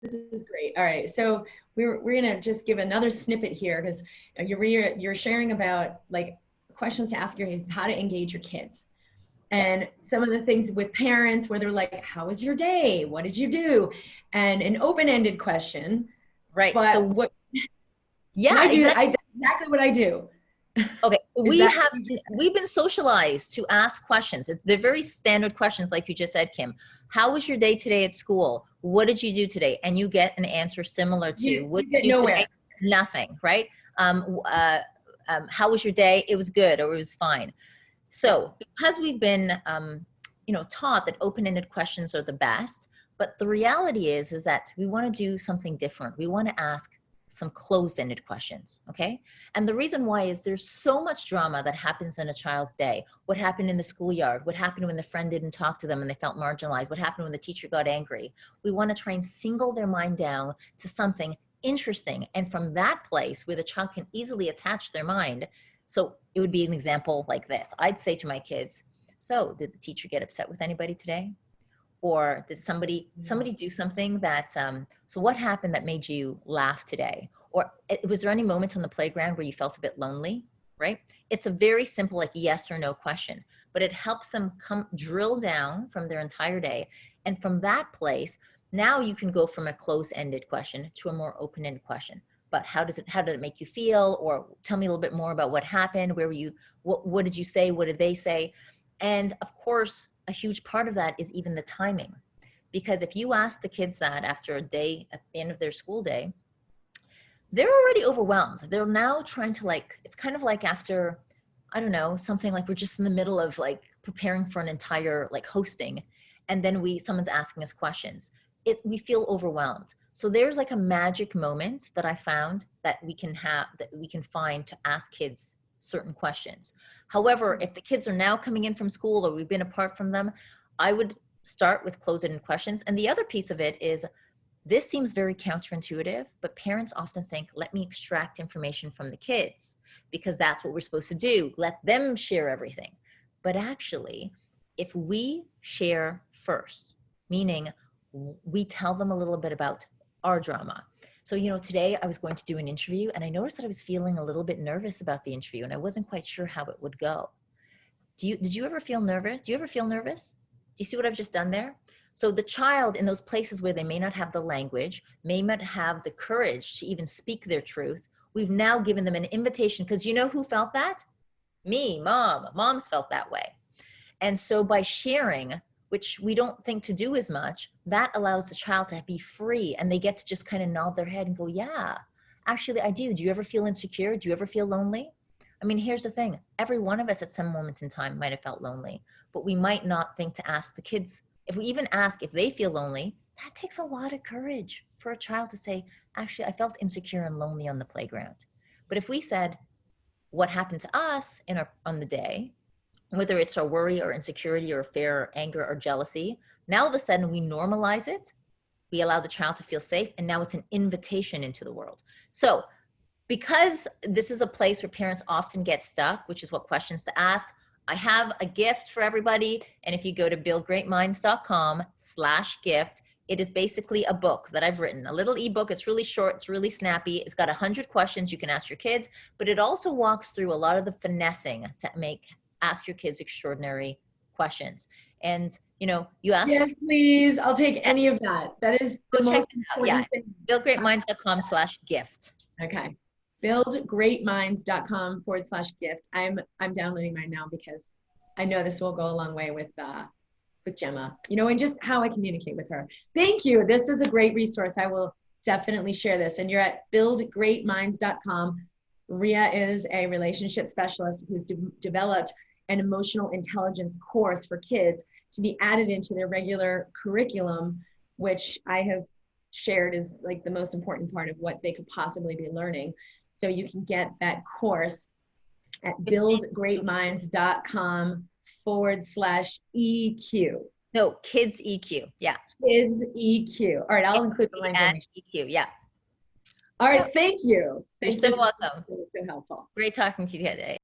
This is great. All right. So we're gonna just give another snippet here because you're sharing about like questions to ask your kids, how to engage your kids. Yes. And some of the things with parents where they're like, how was your day? What did you do? And an open-ended question. Right. But So what and I yeah, do, exactly. I that's exactly what I do. Okay. Is that what you just We've been socialized to ask questions. They're very standard questions, like you just said, Kim. How was your day today at school? What did you do today? And you get an answer similar to what you did get you do today? nowhere. Nothing, right? How was your day? It was good or it was fine. Yeah. So because we've been, taught that open-ended questions are the best, but the reality is that we want to do something different. We want to ask some closed-ended questions, okay? And the reason why is there's so much drama that happens in a child's day. What happened in the schoolyard? What happened when the friend didn't talk to them and they felt marginalized? What happened when the teacher got angry? We want to try and single their mind down to something interesting. And from that place where the child can easily attach their mind, so it would be an example like this. I'd say to my kids, so did the teacher get upset with anybody today? Or did somebody do something that, so what happened that made you laugh today? Or was there any moment on the playground where you felt a bit lonely, right? It's a very simple like yes or no question, but it helps them come drill down from their entire day. And from that place, now you can go from a closed-ended question to a more open-ended question. But how did it make you feel? Or tell me a little bit more about what happened. Where were you? What did you say? What did they say? And of course, a huge part of that is even the timing. Because if you ask the kids that after a day at the end of their school day, they're already overwhelmed. They're now trying to like, it's kind of like after, I don't know, something like we're just in the middle of like preparing for an entire like hosting. And then someone's asking us questions. We feel overwhelmed. So there's like a magic moment that I found that we can find to ask kids certain questions. However, if the kids are now coming in from school or we've been apart from them, I would start with closed-ended questions. And the other piece of it is this seems very counterintuitive, but parents often think, let me extract information from the kids because that's what we're supposed to do. Let them share everything. But actually, if we share first, meaning we tell them a little bit about our drama. So, today I was going to do an interview and I noticed that I was feeling a little bit nervous about the interview and I wasn't quite sure how it would go. Did you ever feel nervous? Do you ever feel nervous? Do you see what I've just done there? So the child in those places where they may not have the language, may not have the courage to even speak their truth, we've now given them an invitation because you know who felt that? Me, mom. Moms felt that way. And so by sharing, which we don't think to do as much, that allows the child to be free and they get to just kind of nod their head and go, yeah, actually I do. Do you ever feel insecure? Do you ever feel lonely? I mean, here's the thing. Every one of us at some moments in time might have felt lonely, but we might not think to ask the kids. If we even ask if they feel lonely, that takes a lot of courage for a child to say, actually, I felt insecure and lonely on the playground. But if we said, what happened to us on the day, whether it's our worry or insecurity or fear or anger or jealousy, now all of a sudden we normalize it. We allow the child to feel safe. And now it's an invitation into the world. So because this is a place where parents often get stuck, which is what questions to ask, I have a gift for everybody. And if you go to buildgreatminds.com/gift, it is basically a book that I've written, a little ebook. It's really short. It's really snappy. It's got 100 questions you can ask your kids, but it also walks through a lot of the finessing to ask your kids extraordinary questions. And, you ask them, Yes, please. I'll take any of that. That is the go check most it out. Yeah. important thing. buildgreatminds.com/gift. Okay. Buildgreatminds.com/gift. I'm downloading mine now because I know this will go a long way with Gemma, and just how I communicate with her. Thank you. This is a great resource. I will definitely share this. And you're at buildgreatminds.com. Ria is a relationship specialist who's developed an emotional intelligence course for kids to be added into their regular curriculum, which I have shared is like the most important part of what they could possibly be learning. So you can get that course at buildgreatminds.com/EQ. No, Kids EQ. Yeah. Kids EQ. All right, I'll include the link when we. EQ. Yeah. All Yeah. right, thank you. You're Thank so you. welcome. So helpful. Great talking to you today.